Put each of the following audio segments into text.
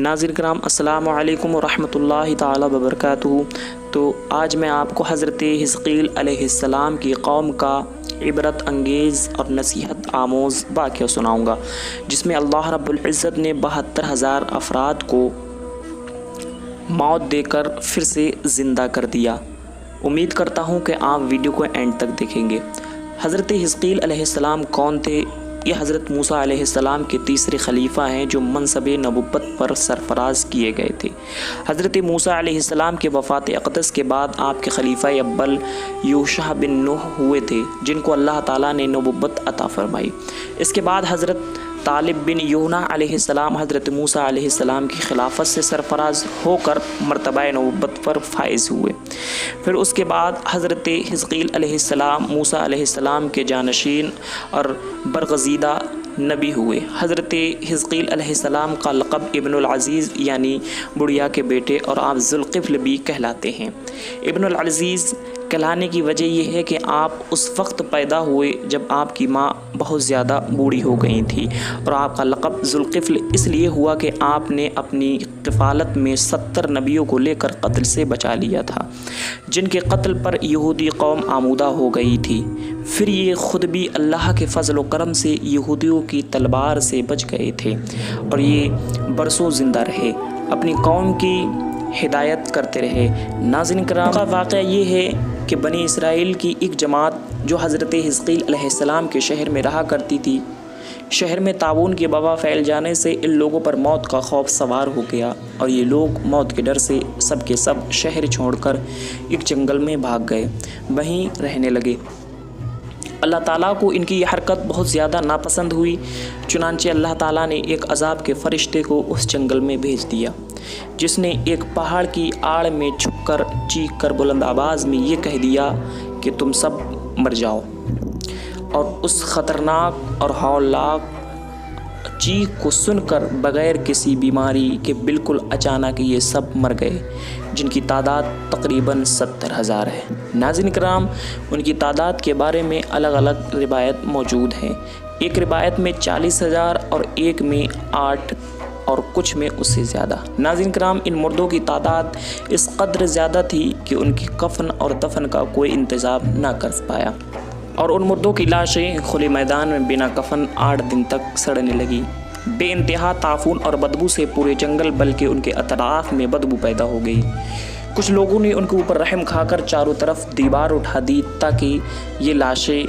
ناظرین کرام السلام علیکم ورحمۃ اللہ تعالی وبرکاتہ۔ تو آج میں آپ کو حضرت حزقیل علیہ السلام کی قوم کا عبرت انگیز اور نصیحت آموز واقعہ سناؤں گا، جس میں اللہ رب العزت نے 72,000 افراد کو موت دے کر پھر سے زندہ کر دیا۔ امید کرتا ہوں کہ آپ ویڈیو کو اینڈ تک دیکھیں گے۔ حضرت حزقیل علیہ السلام کون تھے؟ یہ حضرت موسیٰ علیہ السلام کے تیسرے خلیفہ ہیں جو منصب نبوت پر سرفراز کیے گئے تھے۔ حضرت موسیٰ علیہ السلام کے وفات اقدس کے بعد آپ کے خلیفہ اول یوشع بن نوح ہوئے تھے، جن کو اللہ تعالیٰ نے نبوت عطا فرمائی۔ اس کے بعد حضرت طالب بن یوحنا علیہ السلام حضرت موسیٰ علیہ السلام کی خلافت سے سرفراز ہو کر مرتبہ نبوت پر فائز ہوئے۔ پھر اس کے بعد حضرت حزقیل علیہ السلام موسیٰ علیہ السلام کے جانشین اور برگزیدہ نبی ہوئے۔ حضرت حزقیل علیہ السلام کا لقب ابن العزیز یعنی بڑھیا کے بیٹے اور آپ ذوالقفل بھی کہلاتے ہیں۔ ابن العزیز کہلانے کی وجہ یہ ہے کہ آپ اس وقت پیدا ہوئے جب آپ کی ماں بہت زیادہ بوڑھی ہو گئی تھی، اور آپ کا لقب ذوالقفل اس لیے ہوا کہ آپ نے اپنی کفالت میں 70 نبیوں کو لے کر قتل سے بچا لیا تھا، جن کے قتل پر یہودی قوم آمودہ ہو گئی تھی۔ پھر یہ خود بھی اللہ کے فضل و کرم سے یہودیوں کی تلوار سے بچ گئے تھے، اور یہ برسوں زندہ رہے، اپنی قوم کی ہدایت کرتے رہے۔ ناظرین کرام، کا واقعہ یہ ہے کہ بنی اسرائیل کی ایک جماعت جو حضرت حزقیل علیہ السلام کے شہر میں رہا کرتی تھی، شہر میں طاعون کی وبا پھیل جانے سے ان لوگوں پر موت کا خوف سوار ہو گیا، اور یہ لوگ موت کے ڈر سے سب کے سب شہر چھوڑ کر ایک جنگل میں بھاگ گئے، وہیں رہنے لگے۔ اللہ تعالیٰ کو ان کی یہ حرکت بہت زیادہ ناپسند ہوئی، چنانچہ اللہ تعالیٰ نے ایک عذاب کے فرشتے کو اس جنگل میں بھیج دیا، جس نے ایک پہاڑ کی آڑ میں چھپ کر چیخ کر بلند آواز میں یہ کہہ دیا کہ تم سب مر جاؤ۔ اور اس خطرناک اور ہولناک چیخ کو سن کر بغیر کسی بیماری کے بالکل اچانک یہ سب مر گئے، جن کی تعداد تقریباً 70,000 ہے۔ ناظرین کرام، ان کی تعداد کے بارے میں الگ الگ روایت موجود ہیں۔ ایک روایت میں 40,000 اور ایک میں 8 اور کچھ میں اس سے زیادہ۔ ناظرین کرام، ان مردوں کی تعداد اس قدر زیادہ تھی کہ ان کی کفن اور دفن کا کوئی انتظام نہ کر پایا، اور ان مردوں کی لاشیں کھلے میدان میں بنا کفن 8 دن تک سڑنے لگی۔ بے انتہا تعفن اور بدبو سے پورے جنگل بلکہ ان کے اطراف میں بدبو پیدا ہو گئی۔ کچھ لوگوں نے ان کے اوپر رحم کھا کر چاروں طرف دیوار اٹھا دی تاکہ یہ لاشیں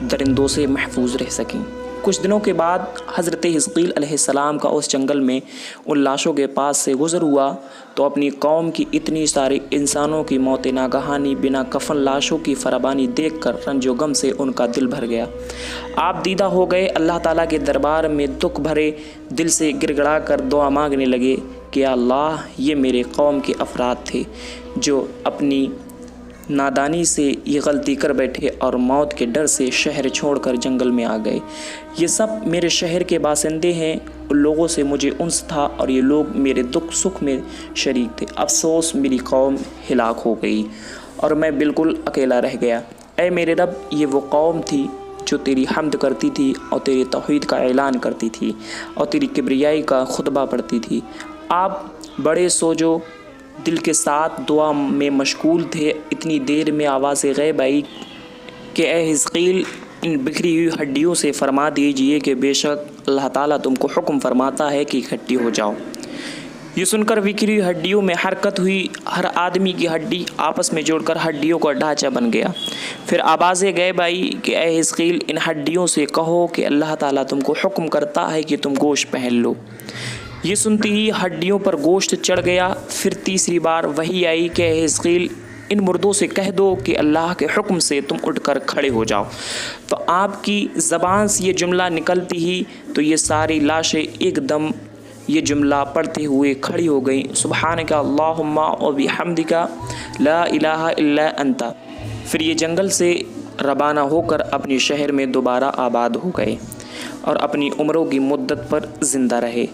درندوں سے محفوظ رہ سکیں۔ کچھ دنوں کے بعد حضرت حزقیل علیہ السلام کا اس جنگل میں ان لاشوں کے پاس سے گزر ہوا تو اپنی قوم کی اتنی سارے انسانوں کی موت ناگہانی بنا کفن لاشوں کی فراوانی دیکھ کر رنج و غم سے ان کا دل بھر گیا۔ آپ دیدہ ہو گئے، اللہ تعالیٰ کے دربار میں دکھ بھرے دل سے گڑ گڑا کر دعا مانگنے لگے کہ اللہ، یہ میرے قوم کے افراد تھے جو اپنی نادانی سے یہ غلطی کر بیٹھے اور موت کے ڈر سے شہر چھوڑ کر جنگل میں آ گئے۔ یہ سب میرے شہر کے باشندے ہیں، ان لوگوں سے مجھے انس تھا اور یہ لوگ میرے دکھ سکھ میں شریک تھے۔ افسوس، میری قوم ہلاک ہو گئی اور میں بالکل اکیلا رہ گیا۔ اے میرے رب، یہ وہ قوم تھی جو تیری حمد کرتی تھی اور تیری توحید کا اعلان کرتی تھی اور تیری کبریائی کا خطبہ پڑھتی تھی۔ آپ بڑے سوجو دل کے ساتھ دعا میں مشغول تھے۔ اتنی دیر میں آواز غیب آئی کہ اے حزقیل، ان بکھری ہوئی ہڈیوں سے فرما دیجئے کہ بے شک اللہ تعالیٰ تم کو حکم فرماتا ہے کہ اکٹھی ہو جاؤ۔ یہ سن کر بکھری ہوئی ہڈیوں میں حرکت ہوئی، ہر آدمی کی ہڈی آپس میں جوڑ کر ہڈیوں کا ڈھانچہ بن گیا۔ پھر آواز غیب آئی کہ اے حزقیل، ان ہڈیوں سے کہو کہ اللہ تعالیٰ تم کو حکم کرتا ہے کہ تم گوشت پہن لو۔ یہ سنتی ہی ہڈیوں پر گوشت چڑھ گیا۔ پھر تیسری بار وحی آئی کہ اے حزقیل، ان مردوں سے کہہ دو کہ اللہ کے حکم سے تم اٹھ کر کھڑے ہو جاؤ۔ تو آپ کی زبان سے یہ جملہ نکلتی ہی تو یہ ساری لاشیں ایک دم یہ جملہ پڑھتے ہوئے کھڑی ہو گئیں، سبحانک اللہم و بحمدک لا الہ الا انت۔ پھر یہ جنگل سے روانہ ہو کر اپنے شہر میں دوبارہ آباد ہو گئے اور اپنی عمروں کی مدت پر زندہ رہے۔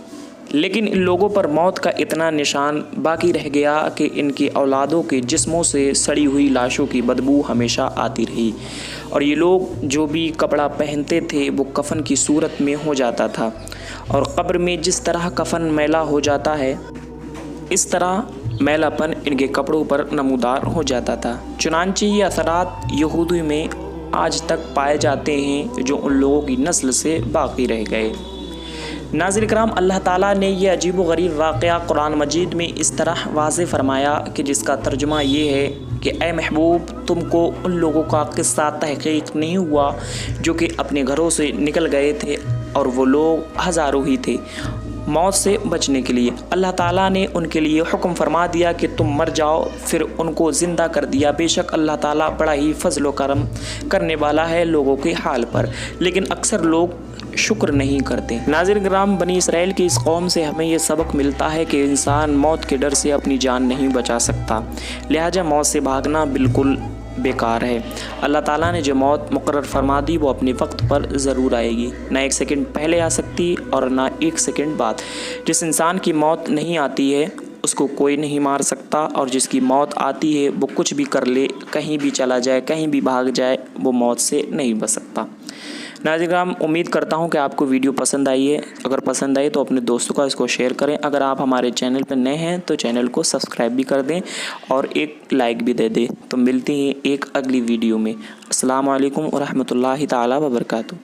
لیکن ان لوگوں پر موت کا اتنا نشان باقی رہ گیا کہ ان کی اولادوں کے جسموں سے سڑی ہوئی لاشوں کی بدبو ہمیشہ آتی رہی، اور یہ لوگ جو بھی کپڑا پہنتے تھے وہ کفن کی صورت میں ہو جاتا تھا، اور قبر میں جس طرح کفن میلا ہو جاتا ہے اس طرح میلا پن ان کے کپڑوں پر نمودار ہو جاتا تھا۔ چنانچہ یہ اثرات یہودی میں آج تک پائے جاتے ہیں جو ان لوگوں کی نسل سے باقی رہ گئے۔ ناظرین کرام، اللہ تعالیٰ نے یہ عجیب و غریب واقعہ قرآن مجید میں اس طرح واضح فرمایا کہ جس کا ترجمہ یہ ہے کہ اے محبوب، تم کو ان لوگوں کا قصہ تحقیق نہیں ہوا جو کہ اپنے گھروں سے نکل گئے تھے، اور وہ لوگ ہزاروں ہی تھے۔ موت سے بچنے کے لیے اللہ تعالیٰ نے ان کے لیے حکم فرما دیا کہ تم مر جاؤ، پھر ان کو زندہ کر دیا۔ بے شک اللہ تعالیٰ بڑا ہی فضل و کرم کرنے والا ہے لوگوں کے حال پر، لیکن اکثر لوگ شکر نہیں کرتے۔ ناظرین کرام، بنی اسرائیل کی اس قوم سے ہمیں یہ سبق ملتا ہے کہ انسان موت کے ڈر سے اپنی جان نہیں بچا سکتا، لہٰذا موت سے بھاگنا بالکل بیکار ہے۔ اللہ تعالیٰ نے جو موت مقرر فرما دی وہ اپنے وقت پر ضرور آئے گی، نہ ایک سیکنڈ پہلے آ سکتی اور نہ ایک سیکنڈ بعد۔ جس انسان کی موت نہیں آتی ہے اس کو کوئی نہیں مار سکتا، اور جس کی موت آتی ہے وہ کچھ بھی کر لے، کہیں بھی چلا جائے، کہیں بھی بھاگ جائے، وہ موت سے نہیں بچ سکتا۔ ناظرین کرام، امید کرتا ہوں کہ آپ کو ویڈیو پسند آئی ہے۔ اگر پسند آئی تو اپنے دوستوں کا اس کو شیئر کریں۔ اگر آپ ہمارے چینل پہ نئے ہیں تو چینل کو سبسکرائب بھی کر دیں اور ایک لائک بھی دے دیں۔ تو ملتے ہیں ایک اگلی ویڈیو میں۔ السلام علیکم ورحمۃ اللہ تعالیٰ وبرکاتہ۔